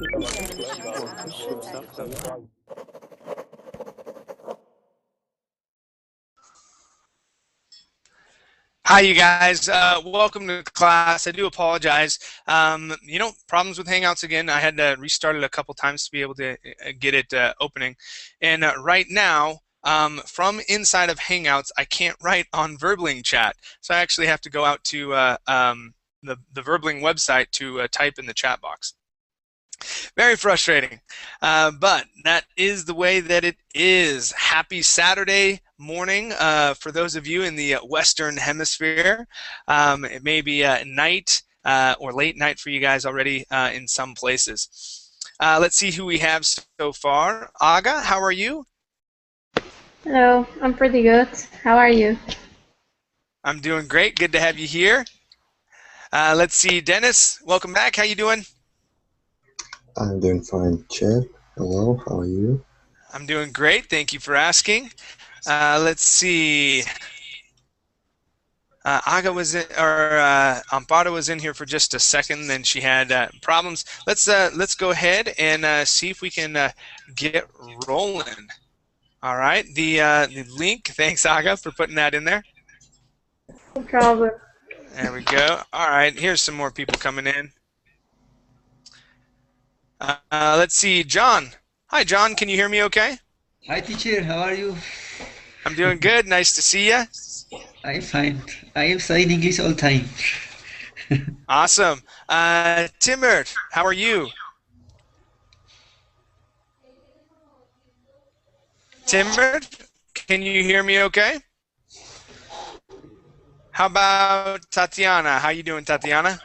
Hi, you guys. Welcome to class. I do apologize. Problems with Hangouts again. I had to restart it a couple times to be able to get it opening. And right now, from inside of Hangouts, I can't write on Verbling chat. So I actually have to go out to the Verbling website to type in the chat box. Very frustrating, but that is the way that it is. Happy Saturday morning for those of you in the Western Hemisphere. It may be night or late night for you guys already in some places. Let's see who we have so far. Agha, how are you? Hello, I'm pretty good. How are you? I'm doing great. Good to have you here. Let's see, Dennis, welcome back. How you doing? I'm doing fine, Chad. Hello, how are you? I'm doing great. Thank you for asking. Let's see. Agha was in, or Amparo was in here for just a second, then she had problems. Let's go ahead and see if we can get rolling. All right, the link. Thanks, Agha, for putting that in there. No problem. There we go. All right, here's some more people coming in. Let's see, John. Hi, John. Can you hear me okay? Hi, teacher. How are you? I'm doing good. Nice to see you. I'm fine. I am studying English all time. Awesome. Timur, how are you? Timur, can you hear me okay? How about Tatiana? How you doing, Tatiana?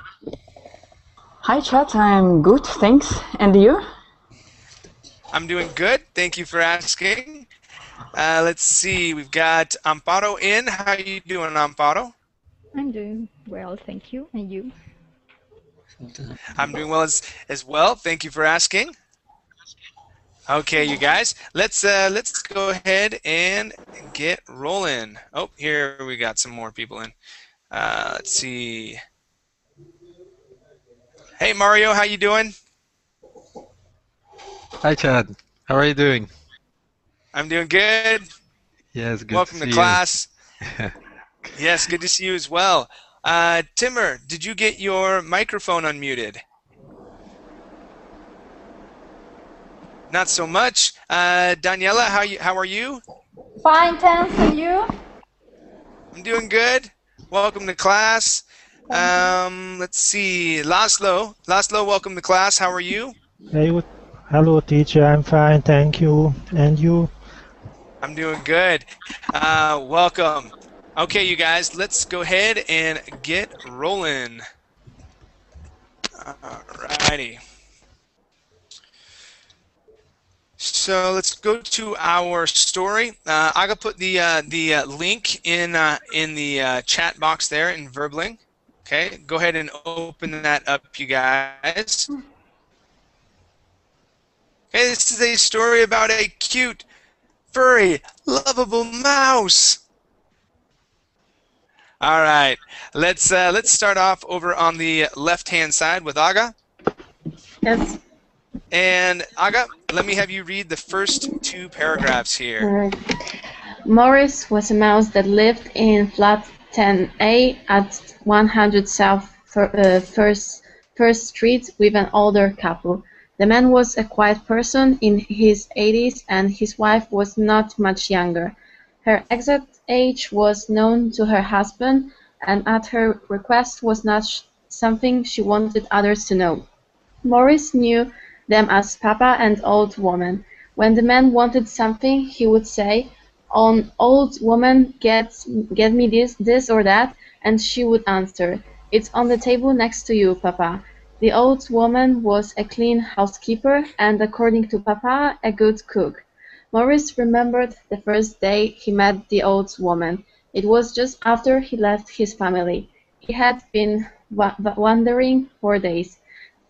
Hi, Chat. I'm good, thanks. And you? I'm doing good. Thank you for asking. Let's see. We've got Amparo in. How you doing, Amparo? I'm doing well, thank you. And you? I'm doing well as well. Thank you for asking. Okay, you guys. Let's go ahead and get rolling. Oh, here we got some more people in. Let's see. Hey, Mario. How you doing? Hi, Chad. How are you doing? I'm doing good. Yes, good Welcome to to see class. you. Yes, good to see you as well. Timur, did you get your microphone unmuted? Not so much. Daniela, how are you? Fine, thanks. And you? I'm doing good. Welcome to class. Let's see. Laszlo, welcome to class. How are you? Hey, hello, teacher. I'm fine, thank you. And you? I'm doing good. Welcome. Okay, you guys, let's go ahead and get rolling. Alrighty. So let's go to our story. I got put the link in the chat box there in Verbling. Okay, go ahead and open that up, you guys. Okay, this is a story about a cute, furry, lovable mouse. All right, let's start off over on the left-hand side with Agha. Yes. And Agha, let me have you read the first two paragraphs here. All right. Morris was a mouse that lived in flat 10A at 100 South First Street with an older couple. The man was a quiet person in his 80s and his wife was not much younger. Her exact age was known to her husband, and at her request was not something she wanted others to know. Morris knew them as Papa and Old Woman. When the man wanted something, he would say, "On Old Woman, get me this or that," and she would answer, "It's on the table next to you, Papa." The old woman was a clean housekeeper and, according to Papa, a good cook. Morris remembered the first day he met the old woman. It was just after he left his family. He had been wandering for days.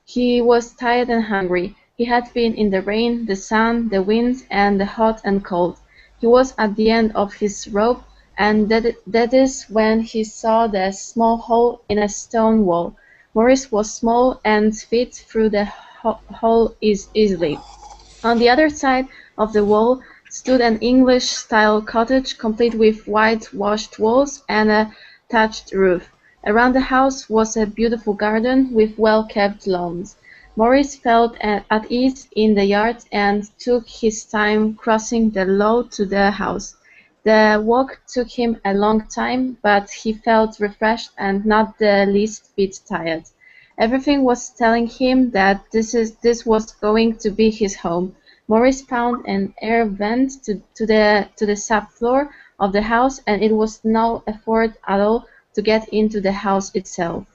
He was tired and hungry. He had been in the rain, the sun, the wind, and the hot and cold. He was at the end of his rope, and that is when he saw the small hole in a stone wall. Morris was small and fit through the hole easily. On the other side of the wall stood an English-style cottage, complete with whitewashed walls and a thatched roof. Around the house was a beautiful garden with well-kept lawns. Maurice felt at ease in the yard and took his time crossing the lawn to the house. The walk took him a long time, but he felt refreshed and not the least bit tired. Everything was telling him that this was going to be his home. Maurice found an air vent to the subfloor of the house, and it was no effort at all to get into the house itself.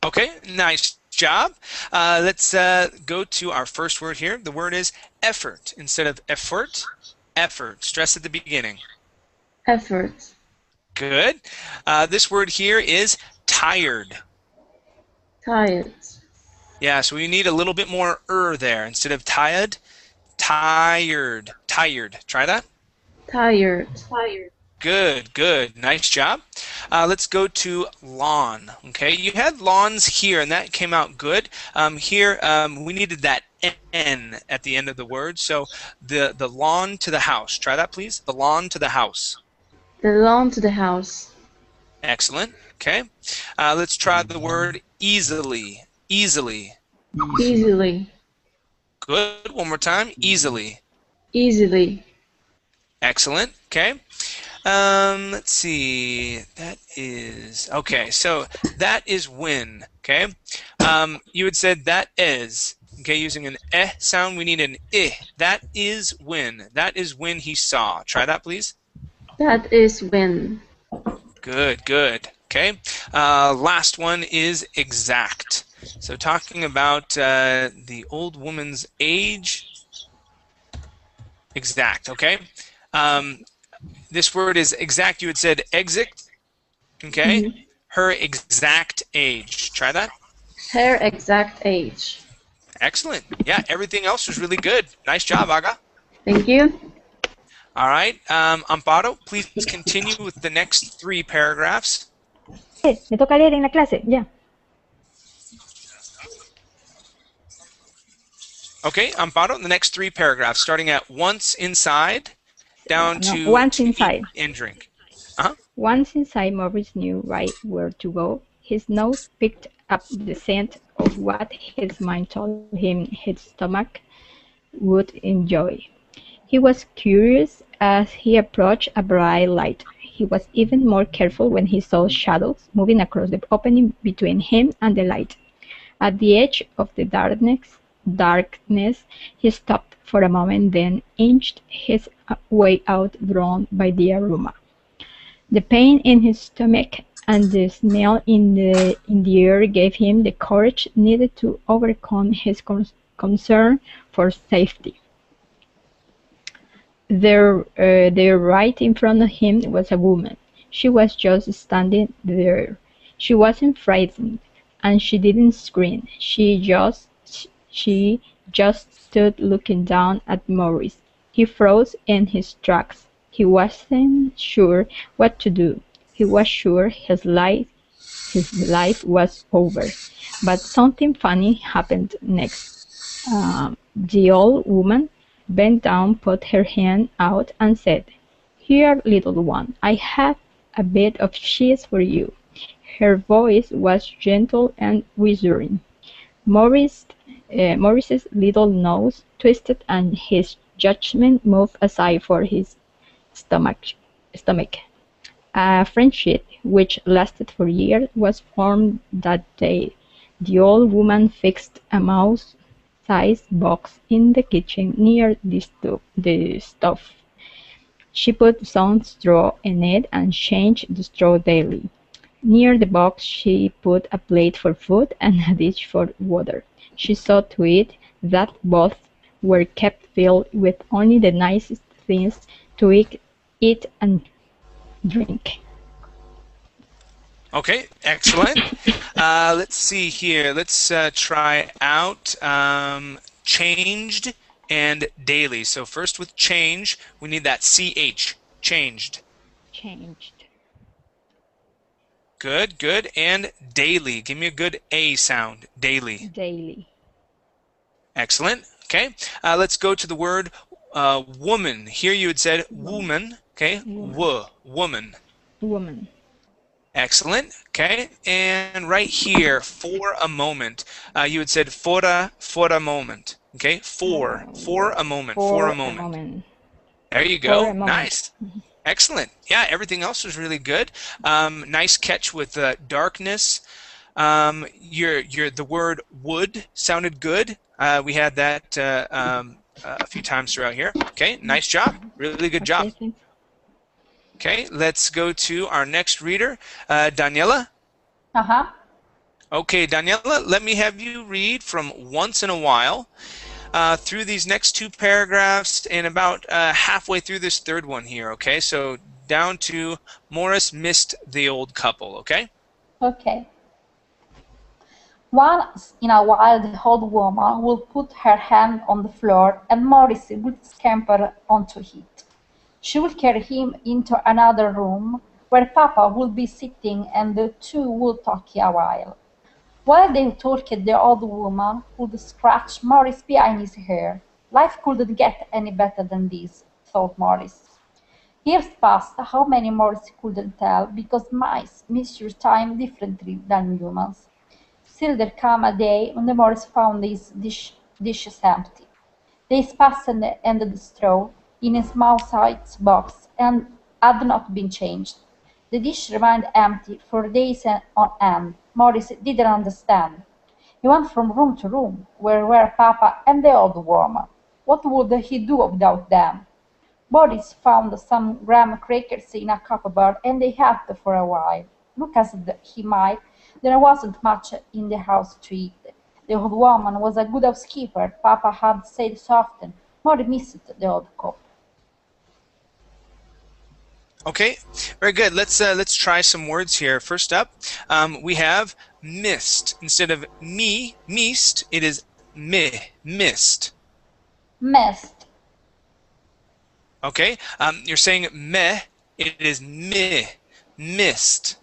Okay, nice job. Let's go to our first word here. The word is effort. Instead of effort, effort. Stress at the beginning. Effort. Good. This word here is tired. Tired. Yeah, so we need a little bit more there. Instead of tired, tired. Tired. Try that. Tired. Tired. Good, good. Nice job. Let's go to lawn. Okay, you had lawns here, and that came out good. Here, we needed that N at the end of the word. So the lawn to the house. Try that, please. The lawn to the house. The lawn to the house. Excellent. Okay. Let's try the word easily. Easily. Easily. Good. One more time. Easily. Easily. Excellent. Okay. Let's see. That is okay. So that is when. Okay. You had said that is. Okay. Using an eh sound, we need an I. That is when. That is when he saw. Try that, please. That is when. Good. Good. Okay. Last one is exact. So talking about the old woman's age. Exact. Okay. This word is exact. You had said exit. Okay. Mm-hmm. Her exact age. Try that. Her exact age. Excellent. Yeah, everything else was really good. Nice job, Agha. Thank you. All right. Amparo, please continue with the next 3 paragraphs. Me toca leer en la clase, ya. Okay, Amparo, the next 3 paragraphs, starting at once inside, down to once inside. Eat and drink. Once inside, Maurice knew right where to go. His nose picked up the scent of what his mind told him his stomach would enjoy. He was curious as he approached a bright light. He was even more careful when he saw shadows moving across the opening between him and the light. At the edge of the darkness, he stopped for a moment, then inched his way out, drawn by the aroma. The pain in his stomach and the smell in the air gave him the courage needed to overcome his concern for safety. There right in front of him was a woman. She was just standing there. She wasn't frightened, and she didn't scream. She just stood looking down at Maurice. He froze in his tracks. He wasn't sure what to do. He was sure his life was over. But something funny happened next. The old woman bent down, put her hand out, and said, "Here, little one, I have a bit of cheese for you." Her voice was gentle and reassuring. Maurice's little nose twisted and his judgment moved aside for his stomach. A friendship, which lasted for years, was formed that day. The old woman fixed a mouse-sized box in the kitchen near the stove. She put some straw in it and changed the straw daily. Near the box she put a plate for food and a dish for water. She saw to it that both were kept filled with only the nicest things to eat and drink. Okay, excellent. Let's see here. Let's try out changed and daily. So first with change, we need that CH. Changed. Changed. Good, good. And daily. Give me a good A sound. Daily. Daily. Excellent. Okay. Let's go to the word woman. Here you had said woman. Okay. Woman. Woman. Excellent. Okay. And right here, for a moment, you had said for a moment. Okay. For a moment. For a moment. There you go. Nice. Excellent. Yeah, everything else was really good. Nice catch with darkness. The word would sounded good. We had that a few times throughout here. Okay, nice job. Really good job. Okay, let's go to our next reader, Daniela. Uh-huh. Okay, Daniela, let me have you read from Once in a While through these next two paragraphs and about halfway through this third one here, okay? So down to Morris missed the old couple, okay? Okay. Once in a while the old woman would put her hand on the floor and Morris would scamper onto it. She would carry him into another room where Papa would be sitting and the two would talk a while. While they talked, the old woman would scratch Morris behind his ear. Life couldn't get any better than this, thought Morris. Years passed, how many Morris couldn't tell, because mice measure time differently than humans. Still there came a day when the Morris found his dishes empty. Days passed and the straw in his mouse-sized box and had not been changed. The dish remained empty for days on end. Morris didn't understand. He went from room to room. Where were Papa and the old woman? What would he do without them? Morris found some graham crackers in a cupboard and they helped for a while. Look as he might, there wasn't much in the house to eat. The old woman was a good housekeeper, Papa had said so often. Morris missed the old cook. Okay, very good. Let's try some words here. First up, we have missed. Instead of meest, it is missed. Missed. Okay, you're saying meh, it is missed.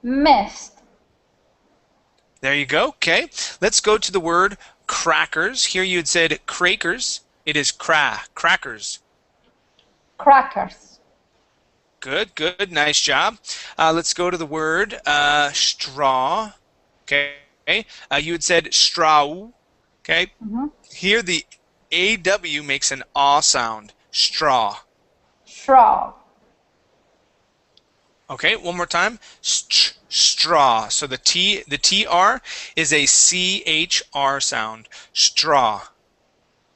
Missed. There you go. Okay, let's go to the word crackers. Here you had said crackers. It is crackers. Crackers. Good, good, nice job. Let's go to the word straw. Okay, you had said straw. Okay, Here the AW makes an aw sound. Straw. Straw. Okay, one more time. Straw. So the TR is a CHR sound. Straw.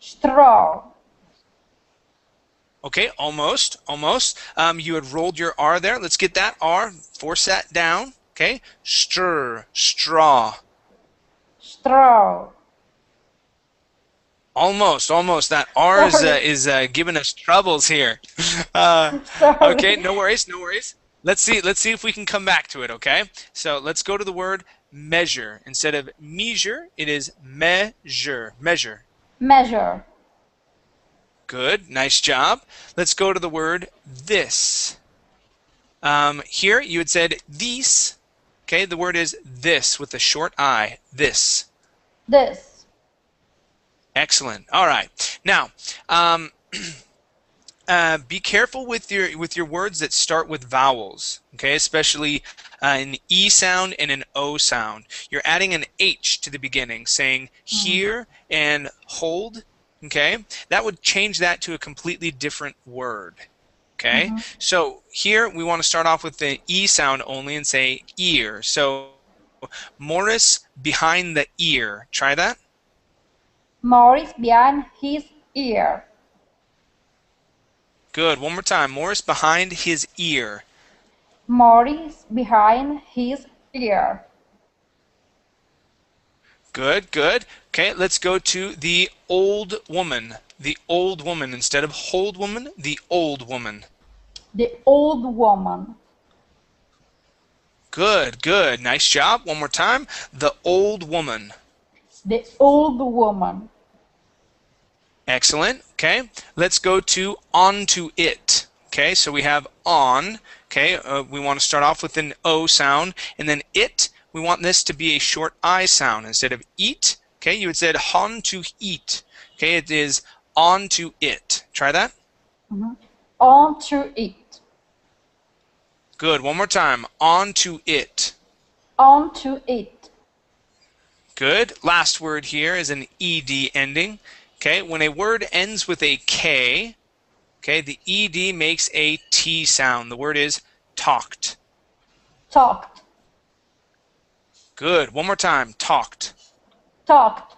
Straw. Okay, almost. You had rolled your R there. Let's get that R. Force that down. Okay, straw. Straw. Almost. That R is giving us troubles here. Okay, no worries. Let's see if we can come back to it. Okay, so let's go to the word measure. Instead of measure, it is measure. Measure. Good, nice job. Let's go to the word this. Here you had said these. Okay, the word is this with a short I. This. This. Excellent. All right. Now, be careful with your words that start with vowels. Okay, especially an E sound and an O sound. You're adding an H to the beginning, saying here and hold. Okay, that would change that to a completely different word. Okay, so here we want to start off with the E sound only and say ear. So Morris behind the ear. Try that. Morris behind his ear. Good. One more time. Morris behind his ear. Morris behind his ear. Good. Okay, let's go to the old woman. The old woman. Instead of hold woman, the old woman. The old woman. Good. Nice job. One more time. The old woman. The old woman. Excellent. Okay, let's go to onto it. Okay, so we have on. Okay, we want to start off with an O sound, and then it, we want this to be a short I sound. Instead of eat, Okay, you had said on to eat. Okay, it is on to it. Try that. On to it. Good. One more time. On to it. On to it. Good. Last word here is an ed ending. Okay, when a word ends with a K, okay, the ed makes a T sound. The word is talked. Talked. Good. One more time. Talked. Talked.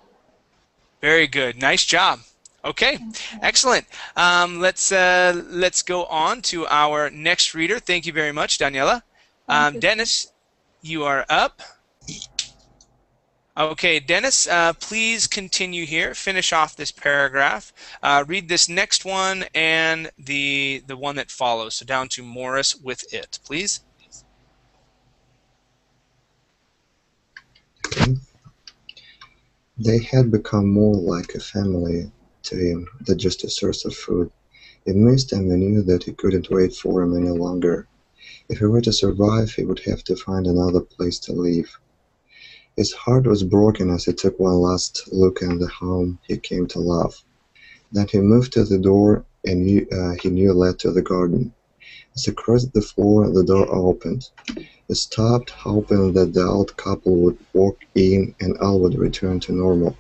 Very good. Nice job. Okay, excellent. Let's go on to our next reader. Thank you very much, Daniela. Dennis, you are up. Okay, Dennis, please continue here. Finish off this paragraph. Read this next one and the one that follows. So down to Morris with it, please. Okay. They had become more like a family to him than just a source of food. He missed them and knew that he couldn't wait for him any longer. If he were to survive, he would have to find another place to live. His heart was broken as he took one last look at the home he came to love. Then he moved to the door and he knew led to the garden. As he crossed the floor, the door opened. He stopped, hoping that the old couple would walk in and all would return to normal.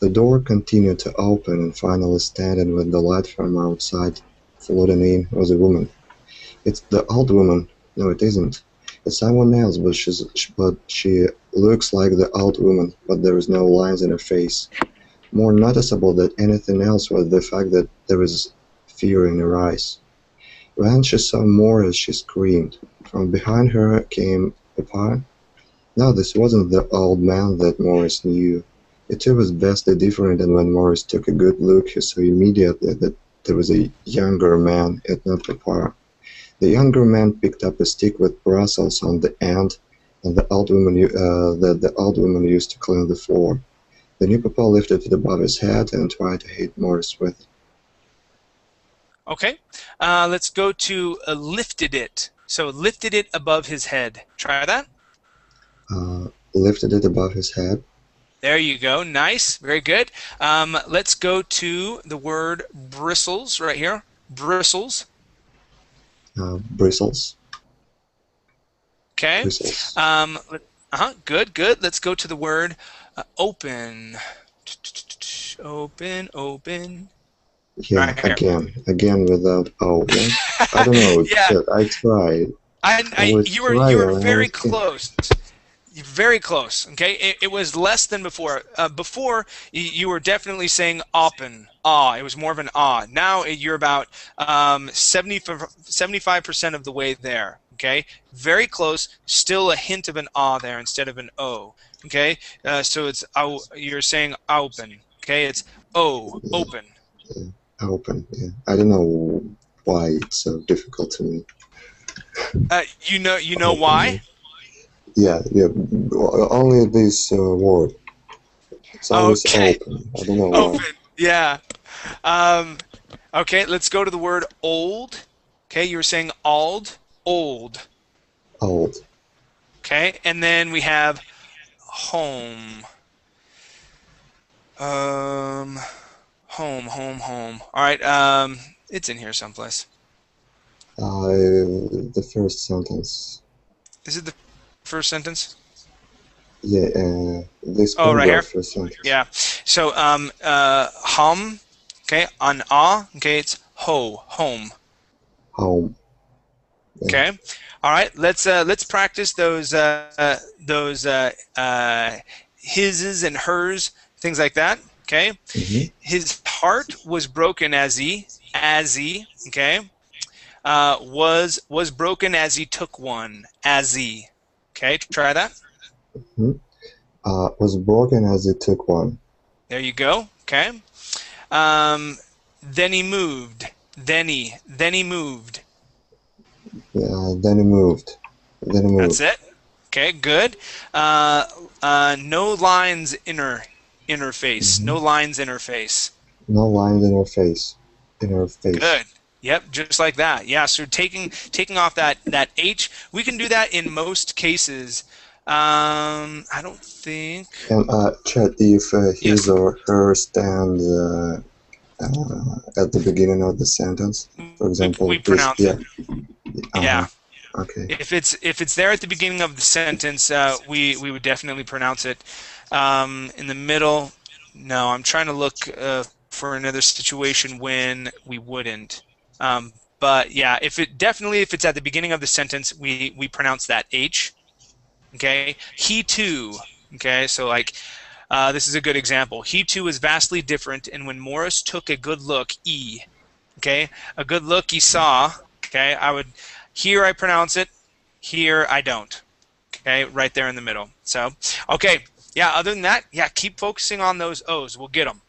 The door continued to open, and finally standing with the light from outside flooding in was a woman. It's the old woman. No, it isn't. It's someone else, but she looks like the old woman, but there is no lines in her face. More noticeable than anything else was the fact that there is fear in her eyes. When she saw Morris, she screamed. From behind her came Papa. No, this wasn't the old man that Morris knew. It too was vastly different, and when Morris took a good look, he saw immediately that there was a younger man, and not Papa. The younger man picked up a stick with bristles on the end, and the old woman used to clean the floor. The new Papa lifted it above his head and tried to hit Morris with it. Okay, let's go to lifted it. So lifted it above his head. Try that. Lifted it above his head. There you go. Nice. Very good. Let's go to the word bristles right here. Bristles. Bristles. Okay. Bristles. Good, good. Let's go to the word open. Open. Yeah, right again without O. Yeah? I don't know. Yeah. I tried. You were very close. Very close. Okay, it was less than before. Before you were definitely saying open. Ah, it was more of an ah. Now you're about 75% of the way there. Okay, very close. Still a hint of an ah there instead of an o. Okay, so it's you're saying open. Okay, it's o, open. Yeah, open. Yeah, I don't know why it's so difficult to me. You know why? Yeah. Only this word. It's always open. I don't know why. Open. Yeah. Okay, let's go to the word old. Okay, you were saying old. Old. Okay, and then we have home. Home. All right. It's in here someplace. The first sentence. Is it the first sentence? Yeah. This. Oh, right here. First sentence. Yeah. So hum. Okay. On ah. Okay. It's home. Home. Yeah. Okay. All right. Let's practice those hises and hers, things like that. Okay. Mm-hmm. His heart was broken as he. Okay. Was broken as he took one. As he. Okay. Try that. Mm-hmm. Was broken as he took one. There you go. Okay. Then he moved. Then he moved. Yeah. Then he moved. That's it. Okay. Good. No lines in her face. Mm-hmm. No lines in her face. No lines in her face. Good. Yep, just like that. Yeah, so taking off that H, we can do that in most cases I don't think. And Chad, if his Yes. or her stand at the beginning of the sentence, for We example, this, pronounce yeah, it. uh-huh, Yeah. okay. If it's there at the beginning of the sentence, we would definitely pronounce it. In the middle, no. I'm trying to look for another situation when we wouldn't. But yeah, if it's at the beginning of the sentence, we pronounce that H. Okay. He too. Okay. So like this is a good example. He too is vastly different, and when Morris took a good look, E. Okay. A good look he saw. Okay. Here I pronounce it. Here I don't. Okay, right there in the middle. So, okay, yeah, other than that, yeah, keep focusing on those O's. We'll get them.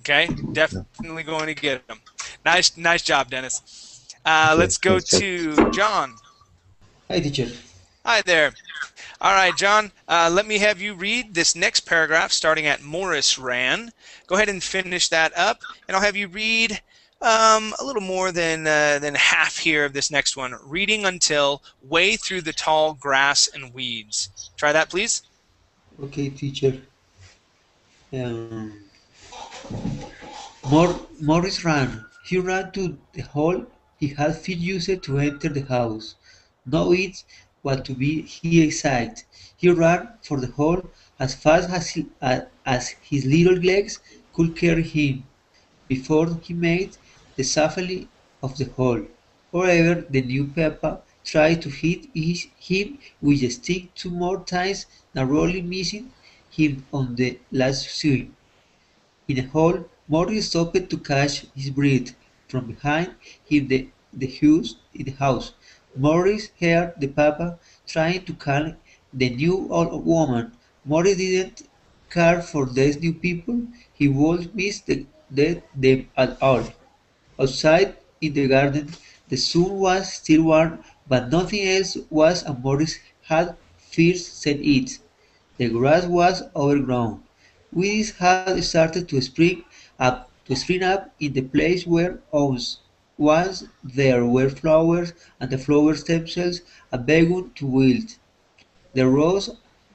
Okay, definitely going to get them. Nice job, Dennis. Okay, Let's go thanks, Chad. to John. Hi, teacher. Hi there. All right, John, let me have you read this next paragraph starting at Morris ran. Go ahead and finish that up, and I'll have you read a little more than half here of this next one, reading until way through the tall grass and weeds. Try that, please. Okay, teacher. Um, Morris ran. He ran to the hall he had fit used to enter the house. Knowing what to be he excited. He ran for the hall as fast as his little legs could carry him. Before he made the safely of the hall. However, the new Peppa tried to hit him with a stick 2 more times, narrowly missing him on the last swing. In a hole, Morris stopped to catch his breath. From behind him the house. Morris heard the papa trying to calm the new old woman. Morris didn't care for these new people. He wouldn't miss them at all. Outside in the garden, the sun was still warm, but nothing else was as Morris had first seen it. The grass was overgrown. Weeds had started to spring up in the place where once there were flowers, and the flowers themselves had begun to wilt. The rose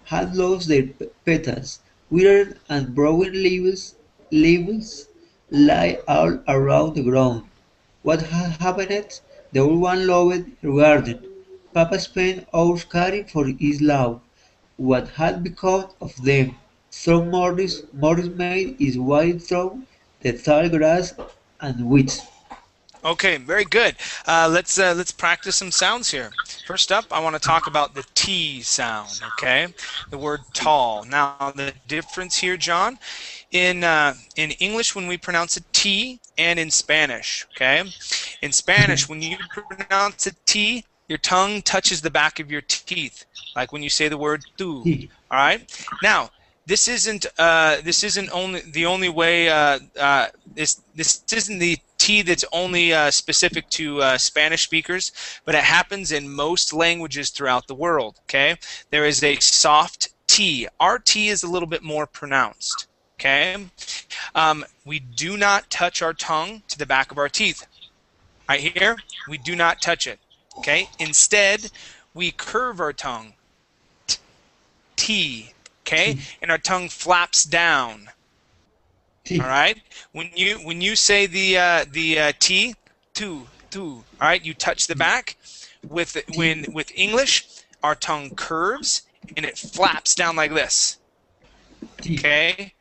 had lost their petals, withered and broken leaves lay all around the ground. What had happened? The old one loved her garden. Papa spent hours caring for his love. What had become of them? Through Morris made his way through the tall grass and weeds. Okay, very good. Let's practice some sounds here. First up, I want to talk about the T sound. Okay, the word tall. Now the difference here, John, in English when we pronounce a T and in Spanish. Okay, in Spanish when you pronounce a T, your tongue touches the back of your teeth, like when you say the word tu. All right. Now this isn't only the only way. This isn't the T that's only specific to Spanish speakers, but it happens in most languages throughout the world. Okay, there is a soft T. Our T is a little bit more pronounced. Okay, we do not touch our tongue to the back of our teeth. Right here, we do not touch it. Okay, instead, we curve our tongue. T. Okay, and our tongue flaps down. All right. When you say the T, tu. All right. You touch the back. With English, our tongue curves and it flaps down like this. Okay.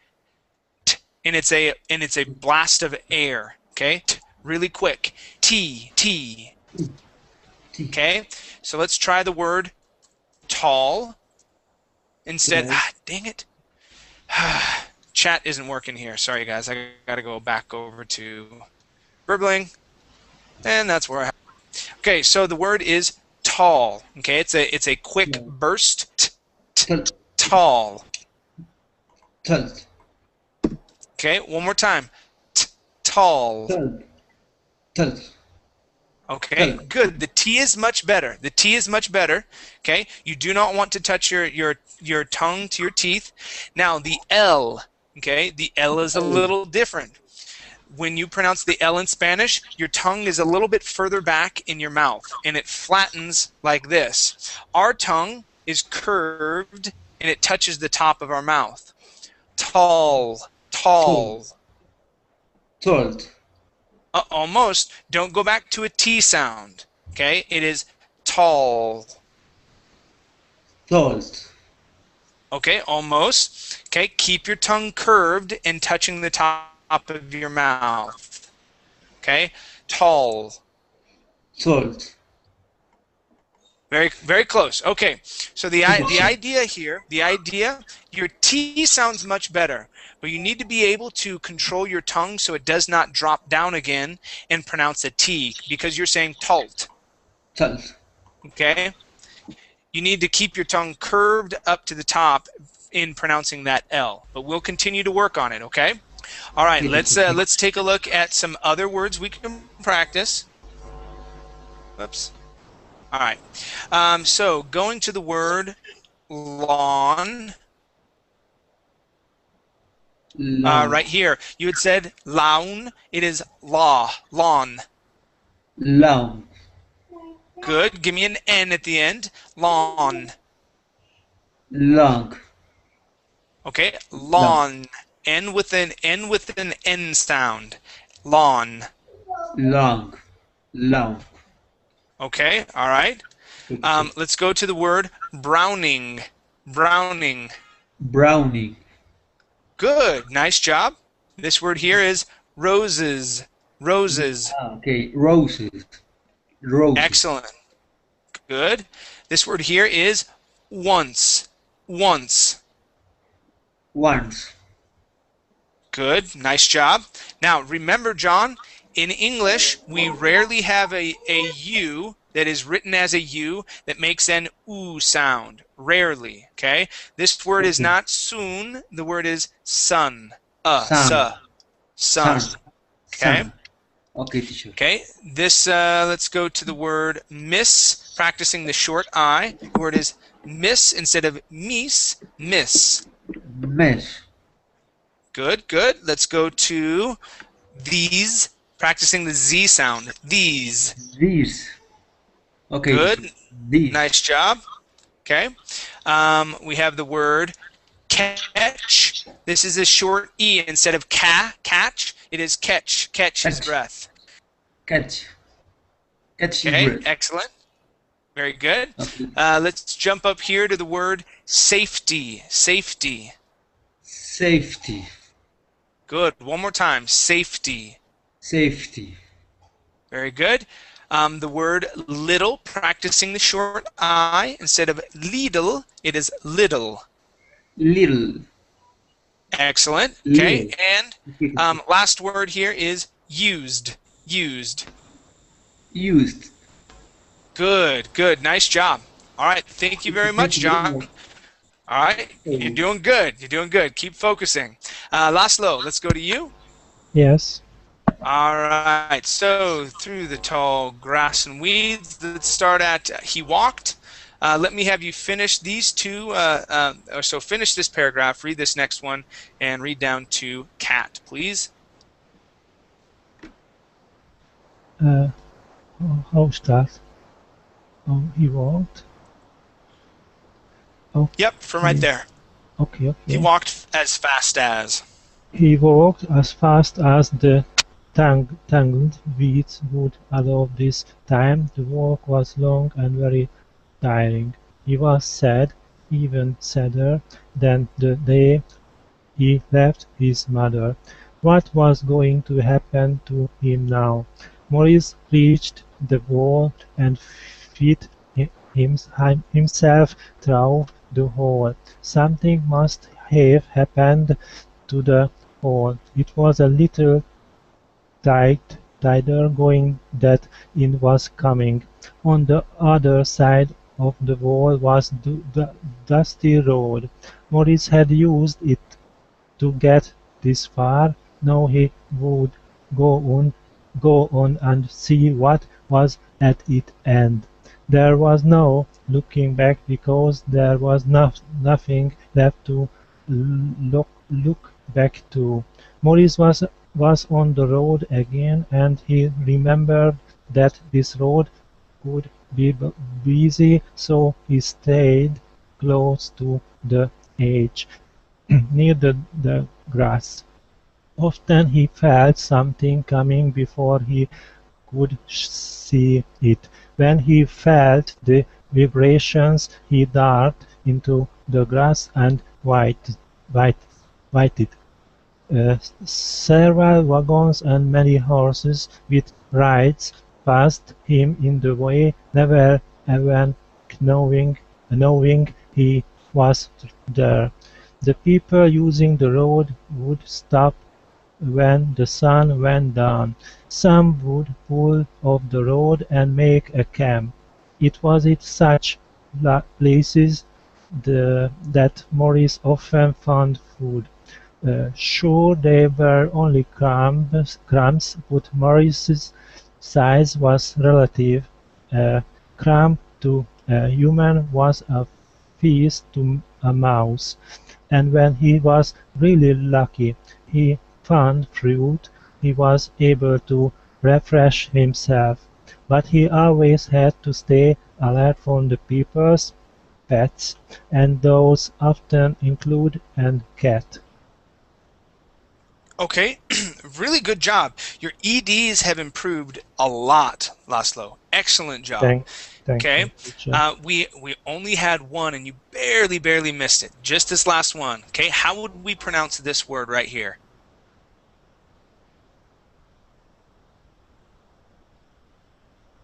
And it's a blast of air. Okay. Really quick. T. Okay. So let's try the word tall instead. Dang it. Chat isn't working here. Sorry, guys. I got to go back over to Burbling, and that's where I have. Okay, so the word is tall. Okay, it's a quick burst. Tall. Okay, one more time. Tall. Okay, good. The T is much better. The T is much better. Okay, you do not want to touch your tongue to your teeth. Now the L. Okay, the L is a little different. When you pronounce the L in Spanish, your tongue is a little bit further back in your mouth, and it flattens like this. Our tongue is curved and it touches the top of our mouth. Tall, tall. Told. Almost. Don't go back to a T sound. Okay, it is tall. Told. Okay, almost. Okay, keep your tongue curved and touching the top of your mouth. Okay, tall. Told. Very, very close. Okay, so the idea here, your T sounds much better, but you need to be able to control your tongue so it does not drop down again and pronounce a T, because you're saying talt. Told. Okay, you need to keep your tongue curved up to the top in pronouncing that L, but we'll continue to work on it. Okay. All right, let's take a look at some other words we can practice. Whoops. All right. So going to the word lawn. Right here, you had said lawn. It is lawn. Lawn. Good. Give me an N at the end. Lawn. Long. Okay. Lawn. N with an N sound. Lawn. Long. Long. Okay. All right. Let's go to the word browning. Browning. Browning. Good. Nice job. This word here is roses. Roses. Okay. Roses. Roses. Excellent. Good. This word here is once. Once. Once. Good. Nice job. Now, remember, John, in English, we rarely have a U that is written as a U that makes an oo sound. Rarely. Okay? This word is not soon. The word is sun. Sun. Sun. Okay? Sun. Okay, teacher. Okay. This, let's go to the word miss, practicing the short I. The word is miss instead of miss. Miss. Miss. Good, good. Let's go to these, practicing the Z sound. These. These. Okay. Good. These. Nice job. Okay. We have the word catch. This is a short E instead of catch. It is catch. Catch his breath. Catch. Catch his Okay, breath. excellent. Very good. Okay. Let's jump up here to the word safety. Safety. Safety. Good. One more time. Safety. Safety. Very good. The word little, practicing the short I. Instead of little, it is little. Little. Excellent. Okay. And last word here is used. Used. Used. Good. Good. Nice job. All right. Thank you very much, John. All right. You're doing good. You're doing good. Keep focusing. Laszlo, let's go to you. Yes. All right. So through the tall grass and weeds, let's start at he walked. Let me have you finish these two. So finish this paragraph, read this next one, and read down to cat, please. How start? He walked. Okay. Yep, from right there. Okay. He walked as fast as. He walked as fast as the tangled weeds would allow. This time the walk was long and very tiring. He was sad, even sadder than the day he left his mother. What was going to happen to him now? Maurice reached the wall and fit himself through the hole. Something must have happened to the hole. It was a little tighter going that it was coming. On the other side of the wall was the dusty road. Maurice had used it to get this far. Now he would go on and see what was at its end. There was no looking back because there was nothing left to look back to. Maurice was on the road again, and he remembered that this road would be busy, so he stayed close to the edge, near the grass. Often he felt something coming before he could see it. When he felt the vibrations, he darted into the grass and waited. Several wagons and many horses with rides passed him in the way, never even knowing he was there. The people using the road would stop when the sun went down. Some would pull off the road and make a camp. It was at such places that Maurice often found food. Sure, they were only crumbs, but Maurice's size was relative. A crumb to a human was a feast to a mouse, and when he was really lucky, he found fruit, he was able to refresh himself, but he always had to stay alert from the people's pets, and those often include a cat. Okay, really good job. Your EDs have improved a lot, Laszlo. Excellent job. Thank Okay, you, we only had one, and you barely missed it. Just this last one. Okay, how would we pronounce this word right here?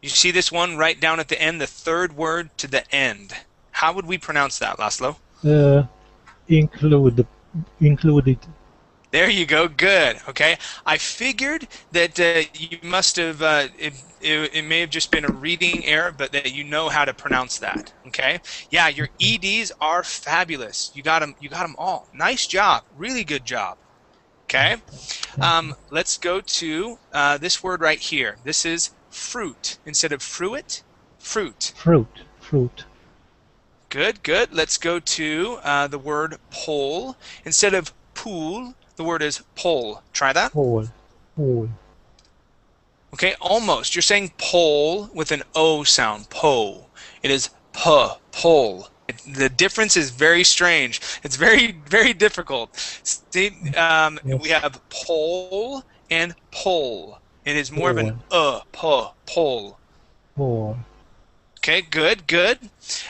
You see this one right down at the end, the third word to the end. How would we pronounce that, Laszlo? Included. There you go. Good. Okay. I figured that you must have. It may have just been a reading error, but that you know how to pronounce that. Okay. Yeah, your EDs are fabulous. You got them. You got them all. Nice job. Really good job. Okay. Let's go to this word right here. This is fruit instead of fruit. Fruit. Fruit. Good. Let's go to the word pole instead of pool. The word is pole. Try that. Pole. Okay, almost. You're saying pole with an O sound. Po. It is pole. The difference is very strange. It's very difficult. See, we have pole and pole. It is more of an pole. Pole. Okay, good.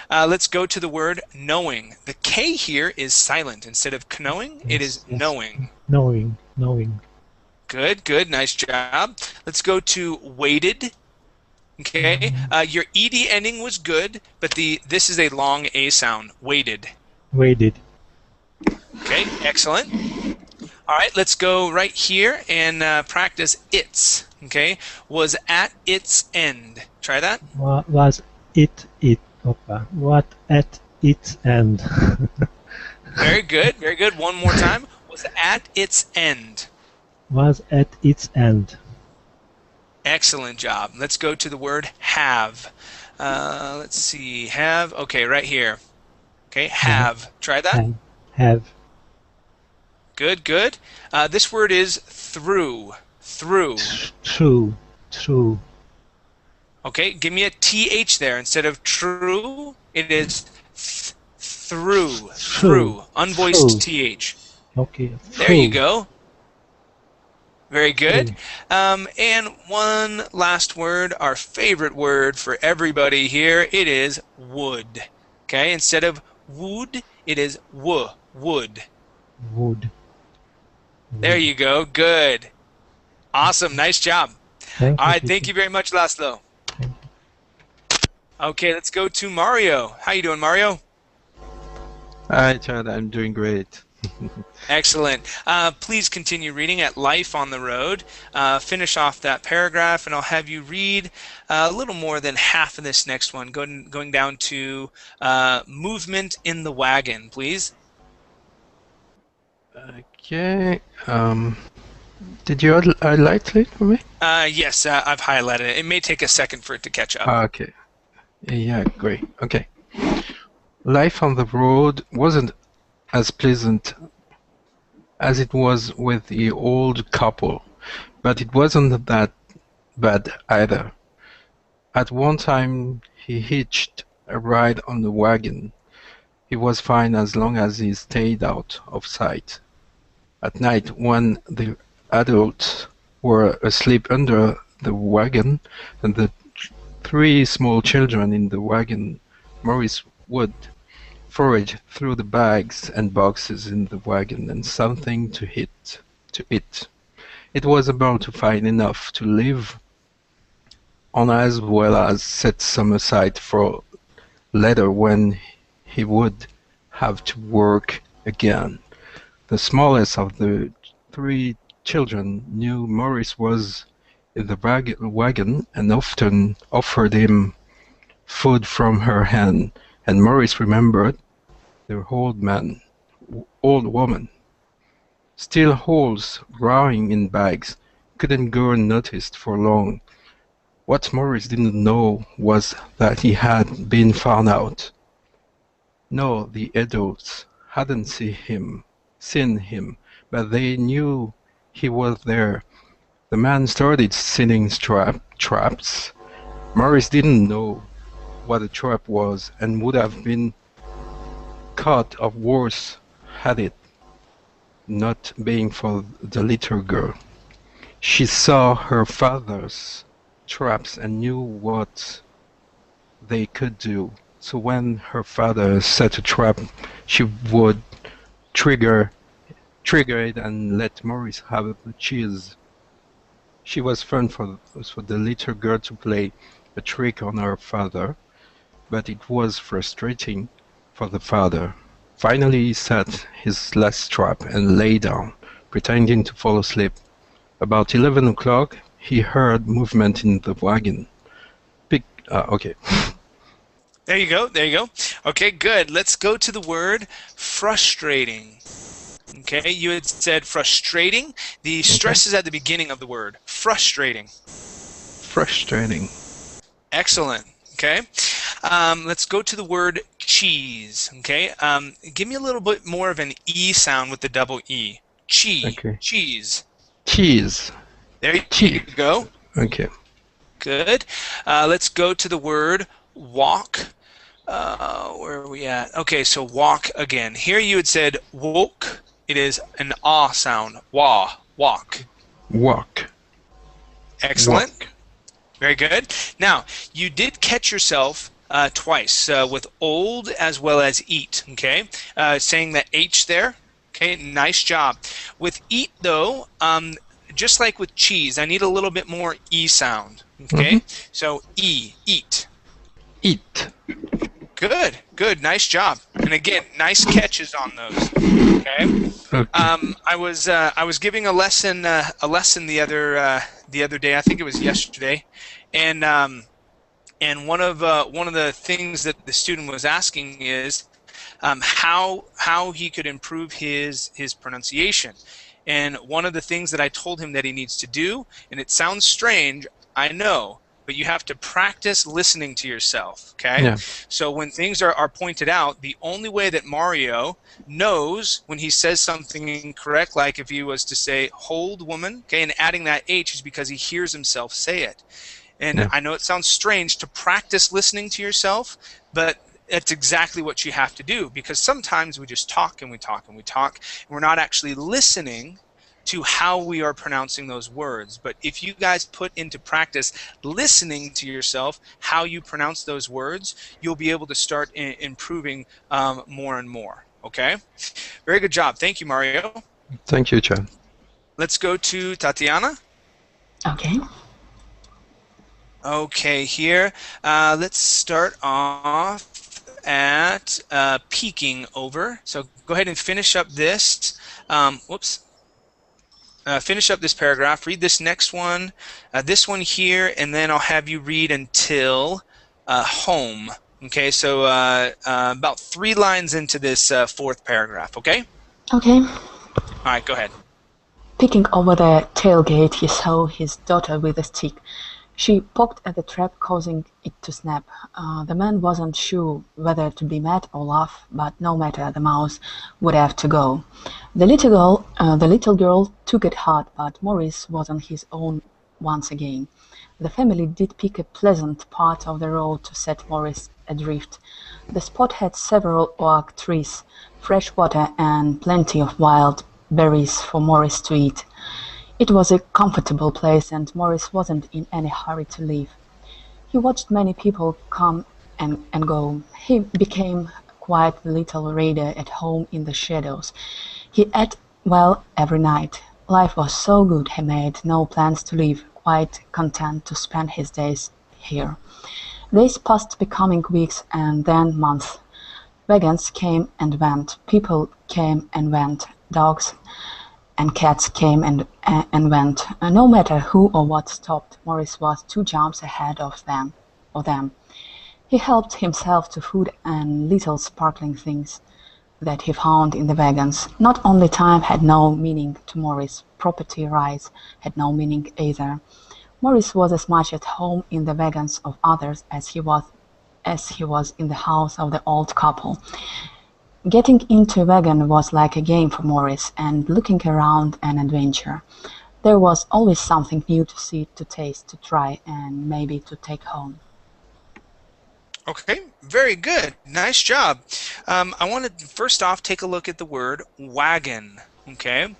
Let's go to the word knowing. The K here is silent. Instead of knowing, it is knowing. Knowing. Good. Nice job. Let's go to weighted. Okay, your ed ending was good, but this is a long A sound. Weighted. Okay, excellent. All right, let's go right here and practice its. Okay, was at its end. Try that. Was it? What at its end? Very good. One more time. Was at its end. Was at its end. Excellent job. Let's go to the word have. Let's see. Have. Okay, right here. Okay, have. Try that. Have. Good. This word is through. True. Okay, give me a TH there. Instead of true, it is through. Unvoiced TH. Okay. There you go. Very good. And one last word, our favorite word for everybody here. It is wood. Okay, instead of wood, it is wood. There you go. Good. Awesome. Nice job. All right. Thank you very much, Laszlo. Okay, let's go to Mario. How you doing, Mario? Hi, Chad. I'm doing great. Excellent. Please continue reading at Life on the Road. Finish off that paragraph, and I'll have you read a little more than half of this next one, going down to movement in the wagon, please. Okay. Did you highlight it for me? Yes, I've highlighted it. It may take a second for it to catch up. Okay. Yeah, great. Okay. Life on the road wasn't as pleasant as it was with the old couple, but it wasn't that bad either. At one time, he hitched a ride on the wagon. He was fine as long as he stayed out of sight. At night, when the adults were asleep under the wagon and the 3 small children in the wagon, Maurice would forage through the bags and boxes in the wagon and something to eat. It was about to find enough to live on as well as set some aside for later when he would have to work again. The smallest of the 3 children knew Maurice was in the wagon and often offered him food from her hand, and Maurice remembered the old woman. Still holes growing in bags couldn't go unnoticed for long. What Maurice didn't know was that he had been found out. No, the adults hadn't seen him, but they knew he was there. The man started setting traps. Maurice didn't know what a trap was and would have been caught or worse had it not been for the little girl. She saw her father's traps and knew what they could do. So when her father set a trap, she would trigger it and let Maurice have the cheese. She was fun for the little girl to play a trick on her father, but it was frustrating for the father. Finally he set his last trap and lay down, pretending to fall asleep. About 11 o'clock, he heard movement in the wagon. Okay. There you go. There you go. Okay, good. Let's go to the word frustrating. Okay, you had said frustrating. The stress is at the beginning of the word. Frustrating. Frustrating. Excellent. Okay. Let's go to the word cheese. Okay. Give me a little bit more of an E sound with the double E. Okay. Cheese. Cheese. There you go. Okay. Good. Let's go to the word walk. Where are we at? Okay, so walk again. Here you had said woke. It is an ah sound. Wah. Walk. Walk. Excellent. Walk. Very good. Now, you did catch yourself twice with old as well as eat. Okay, saying that H there. Okay, nice job. With eat though, just like with cheese, I need a little bit more E sound. Okay, so E, eat. Eat. Good, good, nice job. And again, nice catches on those. Okay. I was giving a lesson the other day. I think it was yesterday, and one of the things that the student was asking is how he could improve his pronunciation. And one of the things that I told him that he needs to do, and it sounds strange, I know, but you have to practice listening to yourself, okay? Yeah. So when things are pointed out, the only way that Mario knows when he says something incorrect, like if he was to say hold woman, okay, and adding that H is because he hears himself say it. And Yeah. I know it sounds strange to practice listening to yourself, but it's exactly what you have to do, because sometimes we just talk and we talk and we talk, and we're not actually listening to how we are pronouncing those words. But if you guys put into practice listening to yourself how you pronounce those words, you'll be able to start improving more and more. Okay? Very good job. Thank you, Mario. Thank you, Chad. Let's go to Tatiana. Okay. Okay, here. Let's start off at peeking over. So go ahead and finish up this. Finish up this paragraph. Read this next one, this one here, and then I'll have you read until home. Okay, so about 3 lines into this 4th paragraph, okay? Okay. All right, go ahead. Peeking over the tailgate, he saw his daughter with a stick. She poked at the trap, causing it to snap. The man wasn't sure whether to be mad or laugh, but no matter, the mouse would have to go. The little girl took it hard, but Maurice was on his own once again. The family did pick a pleasant part of the road to set Morris adrift. The spot had several oak trees, fresh water, and plenty of wild berries for Morris to eat. It was a comfortable place, and Morris wasn't in any hurry to leave. He watched many people come and go. He became quite a little raider at home in the shadows. He ate well every night. Life was so good he made no plans to leave, quite content to spend his days here. Days passed, becoming weeks and then months. Wagons came and went, people came and went, dogs and cats came and went. No matter who or what stopped, Morris was 2 jumps ahead of them. He helped himself to food and little sparkling things that he found in the wagons. Not only time had no meaning to Morris, property rights had no meaning either. Morris was as much at home in the wagons of others as he was in the house of the old couple. Getting into a wagon was like a game for Morris, and looking around an adventure. There was always something new to see, to taste, to try, and maybe to take home. Okay, very good. Nice job. I want to first off take a look at the word wagon. Okay,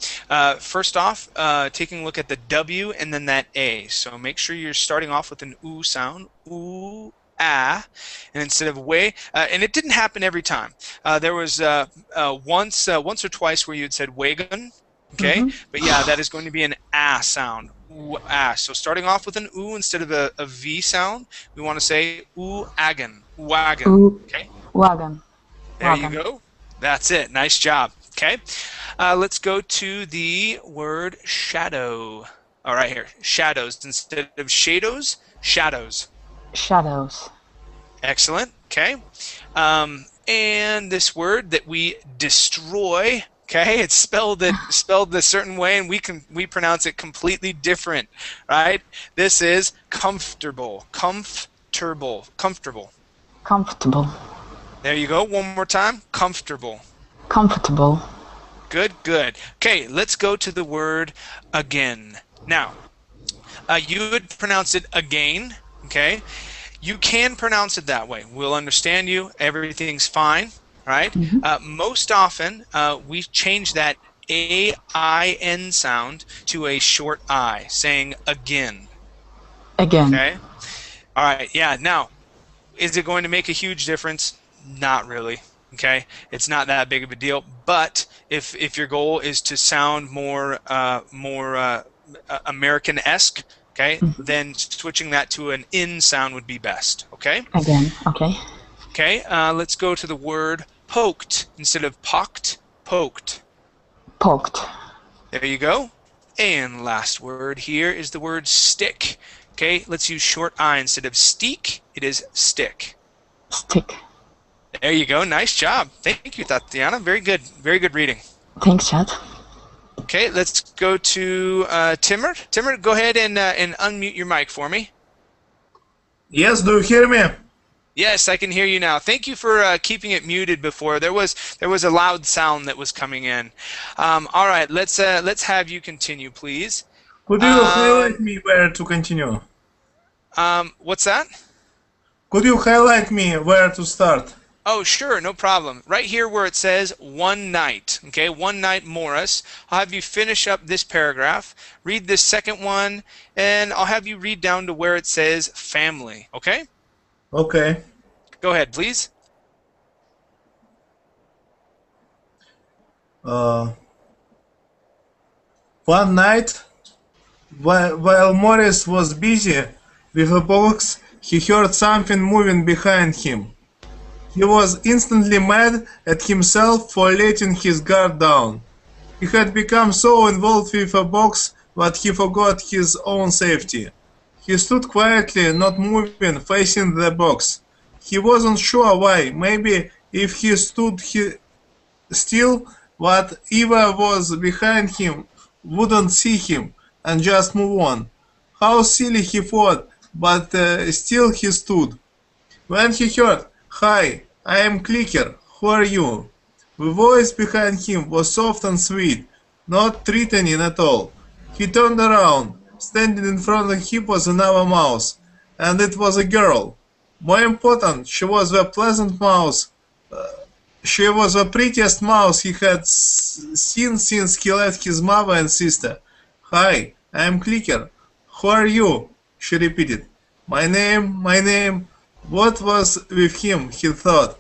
first off, taking a look at the W and then that A. So make sure you're starting off with an oo sound. Ooh, ah, and instead of way, and it didn't happen every time. There was once or twice where you had said wagon. Okay, but yeah, that is going to be an ah sound. Ooh, ah. So starting off with an oo instead of a V sound, we want to say ooh, agon, wagon. Ooh, okay, wagon. There you go. That's it. Nice job. Okay, let's go to the word shadow. All right, here, shadows instead of shadows, shadows. Shadows. Excellent. Okay, and this word that we destroy. Okay, it's spelled a certain way, and we pronounce it completely different, right? This is comfortable, comfortable. Comfortable. There you go. One more time. Comfortable. Comfortable. Good, good. Okay, let's go to the word again. Now, you would pronounce it again. Okay, you can pronounce it that way. We'll understand you. Everything's fine. Right? Most often, we change that A-I-N sound to a short I, saying again. Again. Okay? All right, yeah. Now, is it going to make a huge difference? Not really. Okay? It's not that big of a deal. But if your goal is to sound more American-esque, okay, then switching that to an in sound would be best. Okay? Again. Okay. Okay, let's go to the word poked instead of pocked, poked. Poked. There you go. And last word here is the word stick. Okay, let's use short I instead of steak. It is stick. Stick. There you go. Nice job. Thank you, Tatiana. Very good. Very good reading. Thanks, Chad. Okay, let's go to Timur. Timur, go ahead and unmute your mic for me. Yes, do you hear me? Yes, I can hear you now. Thank you for keeping it muted before. There was a loud sound that was coming in. All right, let's have you continue, please. Could you highlight me where to continue? What's that? Could you highlight me where to start? Oh, sure, no problem. Right here where it says one night, okay, one night Morris, I'll have you finish up this paragraph, read this second one, and I'll have you read down to where it says family, okay? Okay. Go ahead, please. One night, while Morris was busy with a box, he heard something moving behind him. He was instantly mad at himself for letting his guard down. He had become so involved with a box that he forgot his own safety. He stood quietly, not moving, facing the box. He wasn't sure why. Maybe if he stood still, whatever was behind him wouldn't see him and just move on. How silly he thought, but still he stood. When he heard, "Hi, I am Clicker. Who are you?" The voice behind him was soft and sweet, not threatening at all. He turned around, Standing in front of him was another mouse, and it was a girl. More important, she was the pleasant mouse. She was the prettiest mouse he had seen since he left his mother and sister. "Hi, I'm Clicker. Who are you?" she repeated. My name. What was with him, he thought.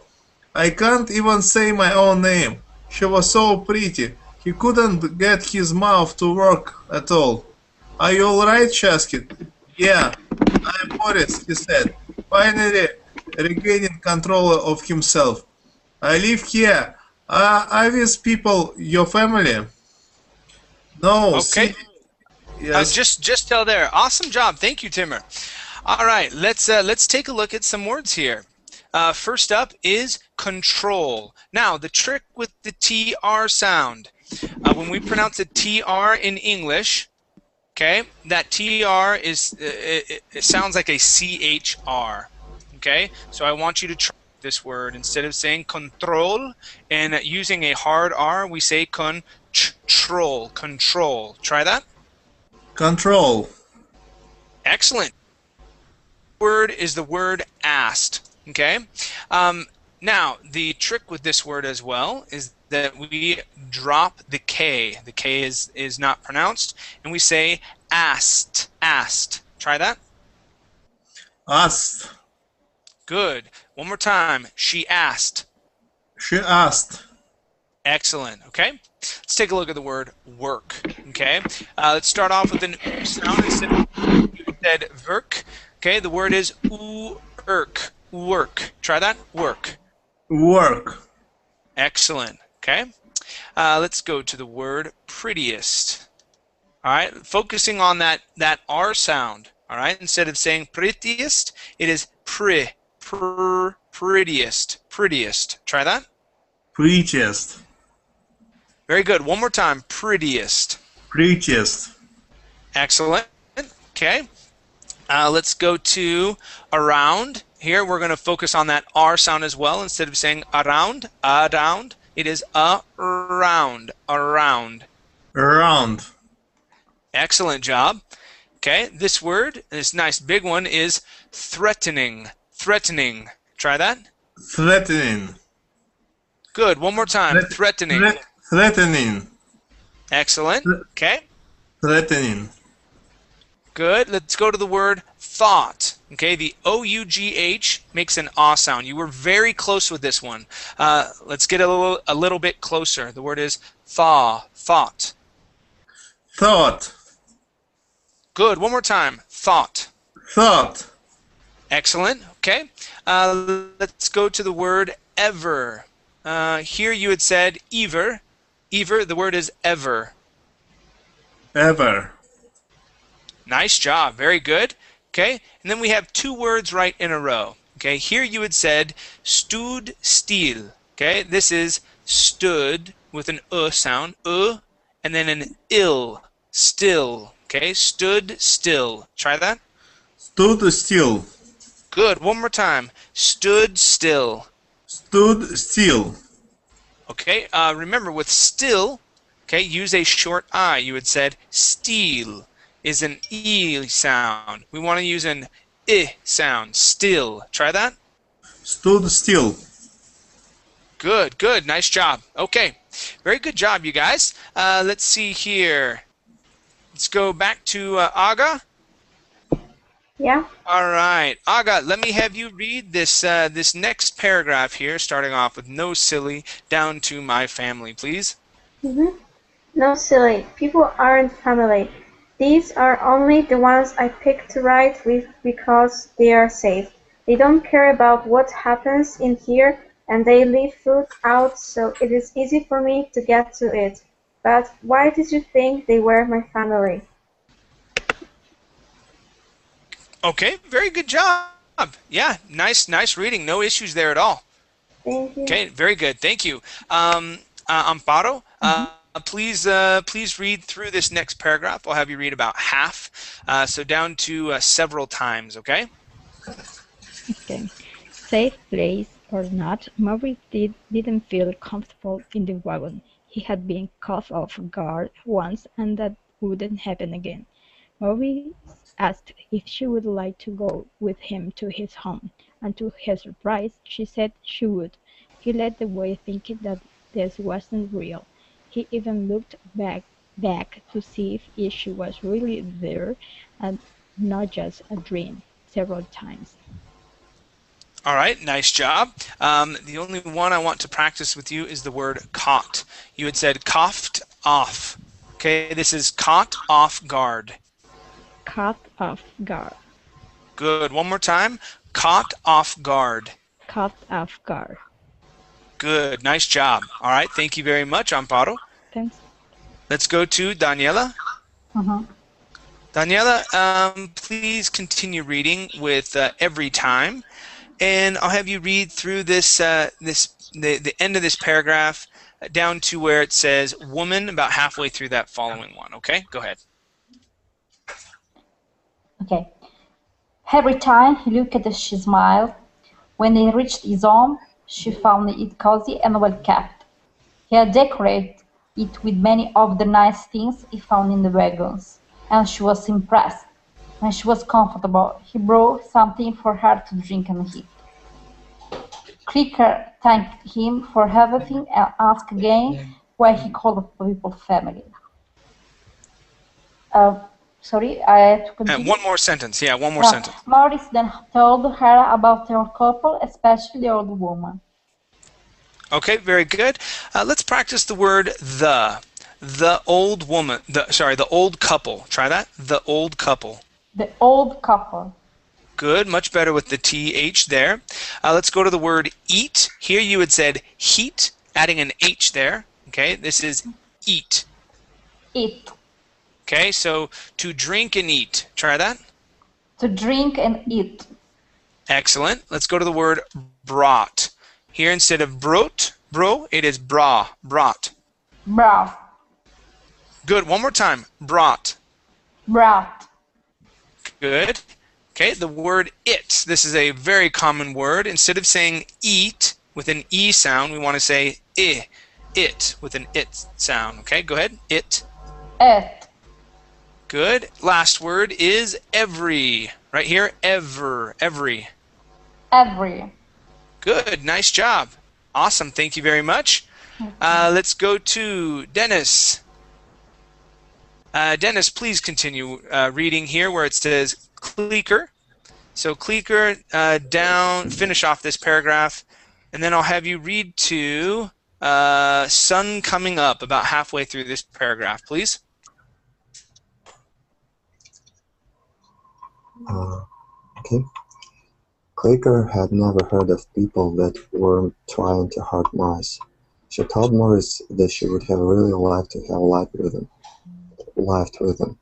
I can't even say my own name. She was so pretty. He couldn't get his mouth to work at all. "Are you alright?" she asked. "Yeah, I'm Boris," he said, finally regaining control of himself. "I live here. Are these people your family?" "No, Okay. see, yes." Just till there. Awesome job. Thank you, Timur. All right, let's take a look at some words here. First up is control. Now, the trick with the TR sound. When we pronounce a TR in English, okay, that TR is it sounds like a CHR. Okay, so I want you to try this word. Instead of saying control and using a hard R, we say control. Control. Try that. Control. Excellent. Word is the word asked. Okay. Now the trick with this word as well is that we drop the K. The K is not pronounced, and we say asked. Asked. Try that. Asked. Good. One more time. She asked. She asked. Excellent. Okay. Let's take a look at the word work. Okay. Let's start off with an U sound instead of work. Okay. The word is work. Work. Try that. Work. Work. Excellent. Okay. Let's go to the word prettiest. All right. Focusing on that R sound. All right. Instead of saying prettiest, it is prettiest. Prettiest. Try that. Prettiest. Very good. One more time. Prettiest. Prettiest. Excellent. Okay. Let's go to around. Here we're going to focus on that R sound as well. Instead of saying around, it is around. Around. Around. Excellent job. Okay. This word, this nice big one, is threatening. Threatening. Try that. Threatening. Good. One more time. Threatening. Threatening. Excellent. Okay. Threatening. Good. Let's go to the word thought. Okay, the O-U-G-H makes an ah sound. You were very close with this one. Let's get a little bit closer. The word is thought. Thought. Good. One more time. Thought. Thought. Excellent. Okay. Let's go to the word ever. Here you had said ever. Ever. The word is ever. Ever. Nice job. Very good. Okay. And then we have two words right in a row. Okay. Here you had said stood still. Okay. This is stood with an sound. And then an ill. Still. Okay. Stood still. Try that. Stood still. Good. One more time. Stood still. Stood still. Okay. Remember with still, okay, use a short I. You had said steel is an E sound. We want to use an I sound. Still. Try that. Stood still. Good, good. Nice job. Okay. Very good job, you guys. Let's see here. Let's go back to Agha. Yeah. All right. Agha, let me have you read this this next paragraph here, starting off with no silly, down to my family, please. No, silly. People aren't family. These are only the ones I picked to write with because they are safe. They don't care about what happens in here, and they leave food out so it is easy for me to get to it. But why did you think they were my family? Okay, very good job. Yeah, nice reading. No issues there at all. Thank you. Okay, very good. Thank you. Amparo, please read through this next paragraph. I'll have you read about half, so down to several times, okay? Okay. Safe place or not, Maurice didn't feel comfortable in the wagon. He had been caught off guard once, and that wouldn't happen again. Maurice asked if she would like to go with him to his home, and to his surprise she said she would. He led the way thinking that this wasn't real. He even looked back to see if she was really there and not just a dream several times. All right, nice job. The only one I want to practice with you is the word caught. You had said coughed off. Okay, this is caught off guard. Caught off guard. Good. One more time. Caught off guard. Caught off guard. Good. Nice job. All right. Thank you very much, Amparo. Thanks. Let's go to Daniela. Daniela, please continue reading with every time, and I'll have you read through this the end of this paragraph down to where it says woman, about halfway through that following one. Okay, go ahead. Okay. Every time he looked at her, she smiled. When he reached his home, she found it cozy and well kept. He had decorated it with many of the nice things he found in the wagons, and she was impressed. When she was comfortable, he brought something for her to drink and eat. Clicker thanked him for everything and asked again why he called the people family. Sorry, I have to continue. One more sentence. Yeah, one more sentence. Maurice then told her about their couple, especially the old woman. Okay, very good. Let's practice the word the. The old woman. The old couple. Try that. The old couple. The old couple. Good, much better with the TH there. Let's go to the word eat. Here you had said heat, adding an H there. Okay, this is eat. Eat. Okay, so to drink and eat. Try that. To drink and eat. Excellent. Let's go to the word brought. Here instead of bro, it is brought. Brought. Good, one more time. Brought. Brought. Good. Okay, the word it. This is a very common word. Instead of saying eat with an E sound, we want to say I. It with an it sound. Okay, go ahead. It. It. Good. Last word is every. Right here, every. Every. Good. Nice job. Awesome. Thank you very much. Let's go to Dennis. Dennis, please continue reading here where it says clicker. So clicker down, finish off this paragraph, and then I'll have you read to sun coming up about halfway through this paragraph, please. Okay. Clicker had never heard of people that weren't trying to hurt mice. She told Maurice that she would have really liked to have laughed with him.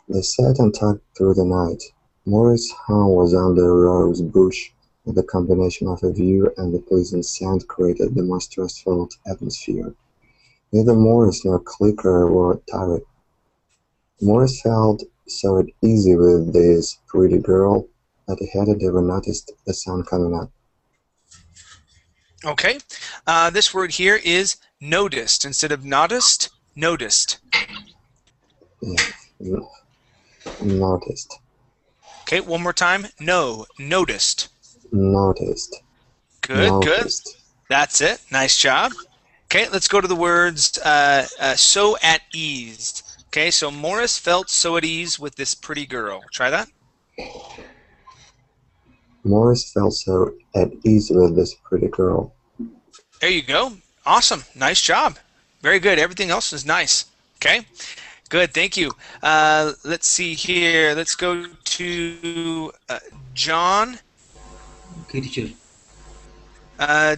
They sat and talked through the night. Maurice's home was under a rose bush, and the combination of a view and the pleasant scent created the most stressful atmosphere. Neither Maurice nor Clicker were tired. Maurice felt so at ease with this pretty girl that he hadn't ever noticed the sun coming up. Okay. This word here is noticed. Instead of noticed, noticed. Yeah, noticed. Okay, one more time. No, noticed. Noticed. Good, noticed. Good. That's it. Nice job. Okay, let's go to the words so at ease. Okay, so Maurice felt so at ease with this pretty girl. Try that. Maurice felt so at ease with this pretty girl. There you go. Awesome. Nice job. Very good. Everything else is nice. Okay. Good. Thank you. Let's see here. Let's go to John. Okay, teacher.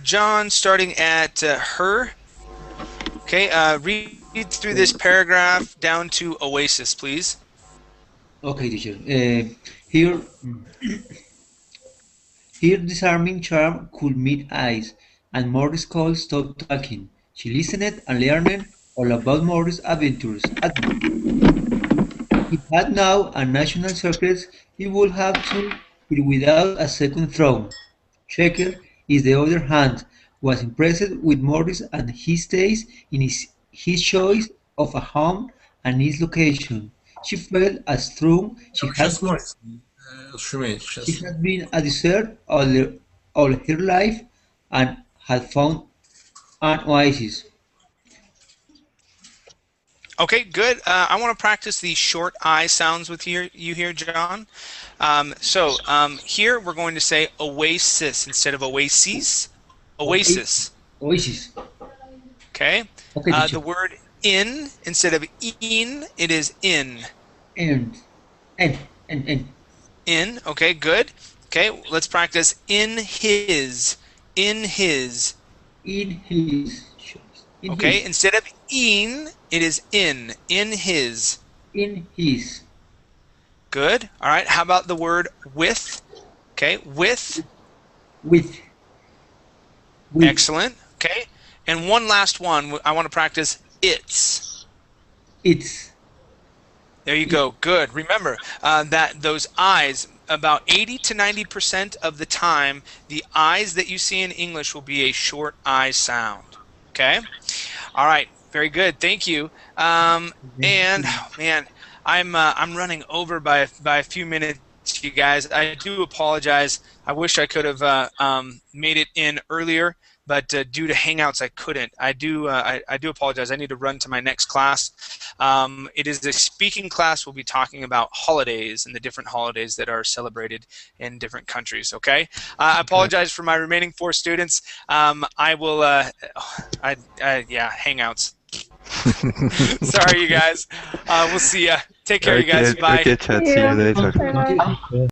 John, starting at her. Okay. Read through this paragraph down to Oasis, please. Okay, teacher. Here, disarming charm could meet eyes, and Maurice Cole stopped talking. She listened and learned all about Maurice's adventures. He had now a national secret he would have to hear without a second thought. Checker, on the other hand, was impressed with Maurice and his taste in his choice of a home and its location. She felt as strong Сейчас мой. Шуметь she сейчас. had been a desert all her life and had found an oasis. Okay, good. I want to practice the short I sounds with you here, John. Here we're going to say oasis instead of oases. Oasis. Oasis. Okay. Okay, teacher. The word in instead of in, it is in. And. In. Okay, good. Okay, let's practice in his. In his. In his. Okay, instead of in, it is in. In his. In his. Good. All right. How about the word with? Okay, with. With. Excellent. Okay. And one last one. I want to practice its. Its. There you go. Good. Remember that those I's, about 80 to 90% of the time, the I's that you see in English will be a short I sound. Okay. All right. Very good. Thank you. And man, I'm running over by a few minutes, you guys. I do apologize. I wish I could have made it in earlier, but due to Hangouts, I couldn't. I do apologize. I need to run to my next class. It is a speaking class. We'll be talking about holidays and the different holidays that are celebrated in different countries. Okay. I apologize for my remaining 4 students. I will. Yeah, Hangouts. Sorry, you guys. We'll see ya. Take care, you guys. Bye. Okay, chat. See you later. Bye.